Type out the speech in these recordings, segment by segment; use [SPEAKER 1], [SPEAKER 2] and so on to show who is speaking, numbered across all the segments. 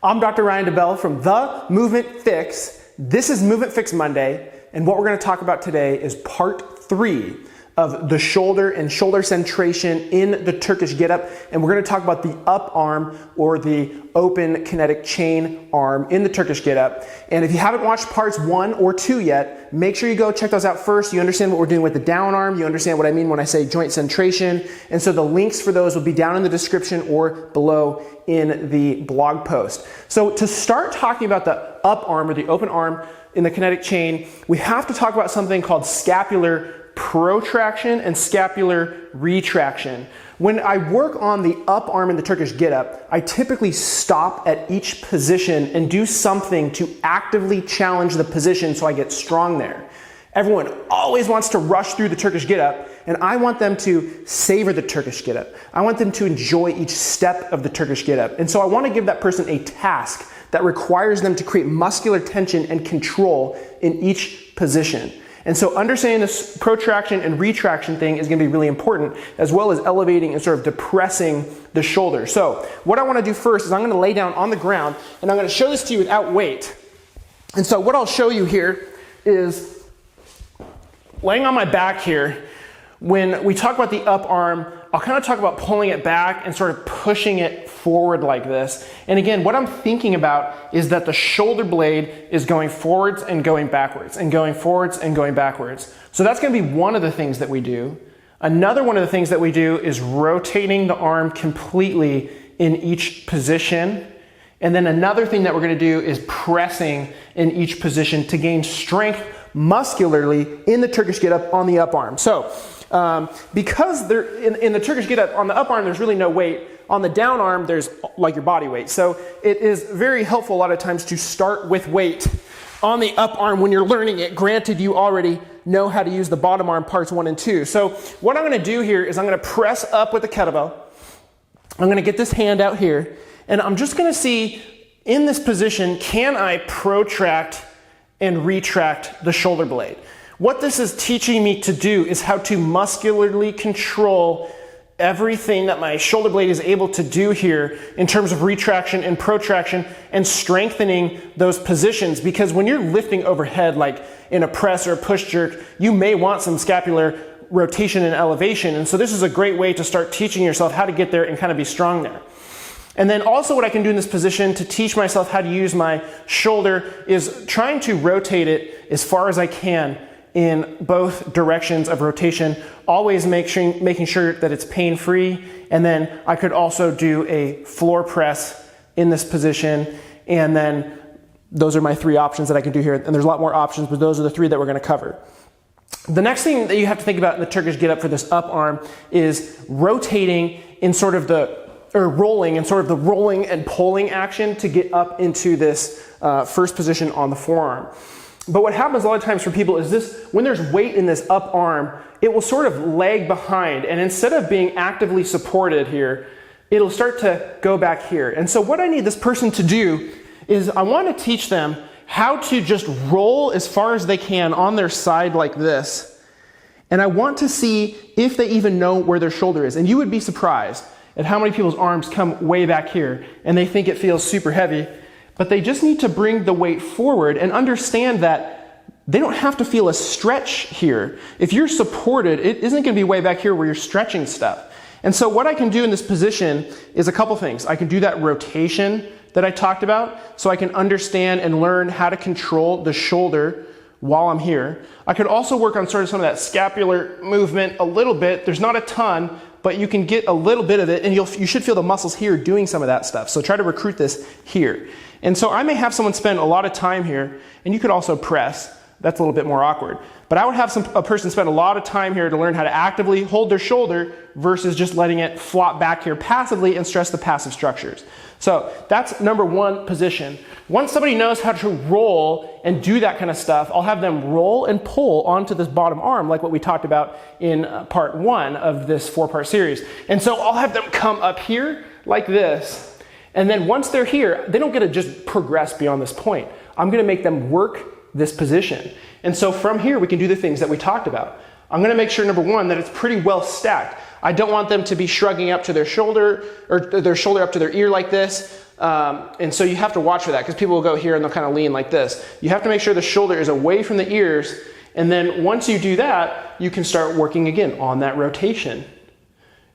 [SPEAKER 1] I'm Dr. Ryan DeBell from The Movement Fix. This is Movement Fix Monday, and what we're going to talk about today is part 3 of the shoulder and shoulder centration in the Turkish get-up, and we're going to talk about the up arm or the open kinetic chain arm in the Turkish get-up. And if you haven't watched parts 1 or 2 yet, make sure you go check those out first. You understand what we're doing with the down arm, you understand what I mean when I say joint centration, and so the links for those will be down in the description or below in the blog post. So to start talking about the up arm or the open arm in the kinetic chain, we have to talk about something called scapular protraction and scapular retraction. When I work on the up arm in the Turkish get-up, I typically stop at each position and do something to actively challenge the position so I get strong there. Everyone always wants to rush through the Turkish get-up, and I want them to savor the Turkish get-up. I want them to enjoy each step of the Turkish get-up. And so I want to give that person a task that requires them to create muscular tension and control in each position. And so understanding this protraction and retraction thing is going to be really important, as well as elevating and sort of depressing the shoulder. So what I want to do first is I'm going to lay down on the ground, and I'm going to show this to you without weight. And so what I'll show you here is laying on my back here. When we talk about the up arm, I'll kind of talk about pulling it back and sort of pushing it forward like this. And again, what I'm thinking about is that the shoulder blade is going forwards and going backwards and going forwards and going backwards. So that's going to be one of the things that we do. Another one of the things that we do is rotating the arm completely in each position. And then another thing that we're going to do is pressing in each position to gain strength muscularly in the Turkish get-up on the up arm. So because in the Turkish get-up on the up arm, there's really no weight. On the down arm, there's like your body weight. So it is very helpful a lot of times to start with weight on the up arm when you're learning it. Granted, you already know how to use the bottom arm parts 1 and 2. So what I'm going to do here is I'm going to press up with the kettlebell. I'm going to get this hand out here, and I'm just going to see in this position, can I protract and retract the shoulder blade? What this is teaching me to do is how to muscularly control everything that my shoulder blade is able to do here in terms of retraction and protraction and strengthening those positions. Because when you're lifting overhead, like in a press or a push jerk, you may want some scapular rotation and elevation. And so this is a great way to start teaching yourself how to get there and kind of be strong there. And then also what I can do in this position to teach myself how to use my shoulder is trying to rotate it as far as I can in both directions of rotation, always making sure that it's pain-free. And then I could also do a floor press in this position. And then those are my 3 options that I can do here. And there's a lot more options, but those are the 3 that we're going to cover. The next thing that you have to think about in the Turkish get-up for this up arm is rotating in sort of rolling and pulling action to get up into this first position on the forearm. But what happens a lot of times for people is this: when there's weight in this up arm, it will sort of lag behind, and instead of being actively supported here, it'll start to go back here. And so what I need this person to do is I want to teach them how to just roll as far as they can on their side like this. And I want to see if they even know where their shoulder is. And you would be surprised at how many people's arms come way back here and they think it feels super heavy. But they just need to bring the weight forward and understand that they don't have to feel a stretch here. If you're supported, it isn't going to be way back here where you're stretching stuff. And so what I can do in this position is a couple things. I can do that rotation that I talked about, so I can understand and learn how to control the shoulder while I'm here. I could also work on sort of some of that scapular movement a little bit. There's not a ton, but you can get a little bit of it, and you should feel the muscles here doing some of that stuff. So try to recruit this here. And so I may have someone spend a lot of time here, and you could also press. That's a little bit more awkward. But I would have a person spend a lot of time here to learn how to actively hold their shoulder versus just letting it flop back here passively and stress the passive structures. So that's number 1 position. Once somebody knows how to roll and do that kind of stuff, I'll have them roll and pull onto this bottom arm like what we talked about in part 1 of this 4-part series. And so I'll have them come up here like this. And then once they're here, they don't get to just progress beyond this point. I'm going to make them work this position. And so from here, we can do the things that we talked about. I'm going to make sure, number 1, that it's pretty well stacked. I don't want them to be shrugging up to their shoulder or their shoulder up to their ear like this. And so you have to watch for that because people will go here and they'll kind of lean like this. You have to make sure the shoulder is away from the ears. And then once you do that, you can start working again on that rotation.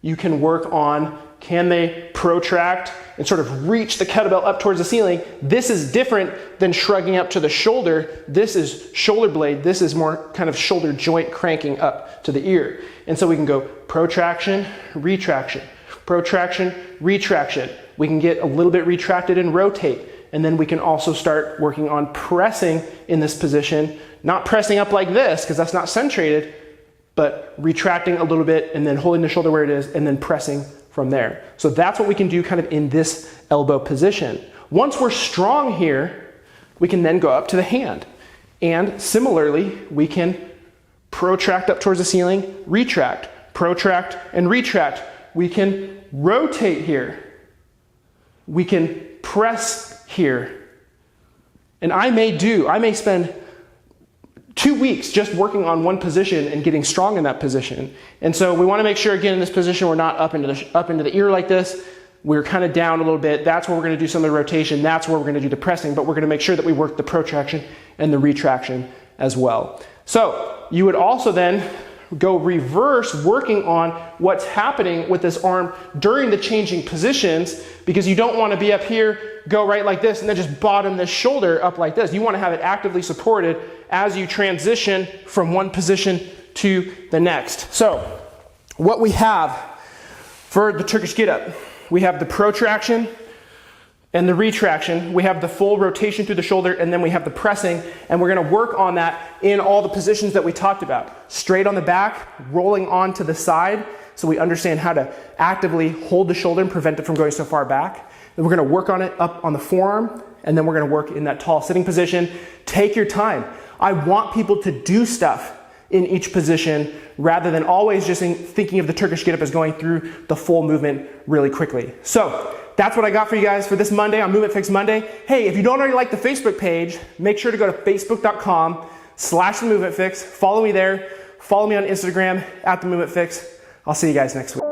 [SPEAKER 1] You can work on, can they protract and sort of reach the kettlebell up towards the ceiling? This is different than shrugging up to the shoulder. This is shoulder blade. This is more kind of shoulder joint cranking up to the ear. And so we can go protraction, retraction, protraction, retraction. We can get a little bit retracted and rotate. And then we can also start working on pressing in this position, not pressing up like this because that's not centrated, but retracting a little bit and then holding the shoulder where it is and then pressing from there. So that's what we can do kind of in this elbow position. Once we're strong here, we can then go up to the hand. And similarly, we can protract up towards the ceiling, retract, protract and retract. We can rotate here. We can press here. And I may spend 2 weeks just working on one position and getting strong in that position. And so we want to make sure, again, in this position, we're not up into the ear like this. We're kind of down a little bit. That's where we're going to do some of the rotation. That's where we're going to do the pressing, but we're going to make sure that we work the protraction and the retraction as well. So you would also then go reverse, working on what's happening with this arm during the changing positions, because you don't want to be up here, go right like this, and then just bottom this shoulder up like this. You want to have it actively supported as you transition from one position to the next. So what we have for the Turkish get-up, we have the protraction and the retraction. We have the full rotation through the shoulder, and then we have the pressing, and we're going to work on that in all the positions that we talked about. Straight on the back, rolling on to the side, so we understand how to actively hold the shoulder and prevent it from going so far back. Then we're going to work on it up on the forearm, and then we're going to work in that tall sitting position. Take your time. I want people to do stuff in each position rather than always just thinking of the Turkish get-up as going through the full movement really quickly. So that's what I got for you guys for this Monday on Movement Fix Monday. Hey, if you don't already like the Facebook page, make sure to go to facebook.com/themovementfix. Follow me there. Follow me on Instagram @themovementfix. I'll see you guys next week.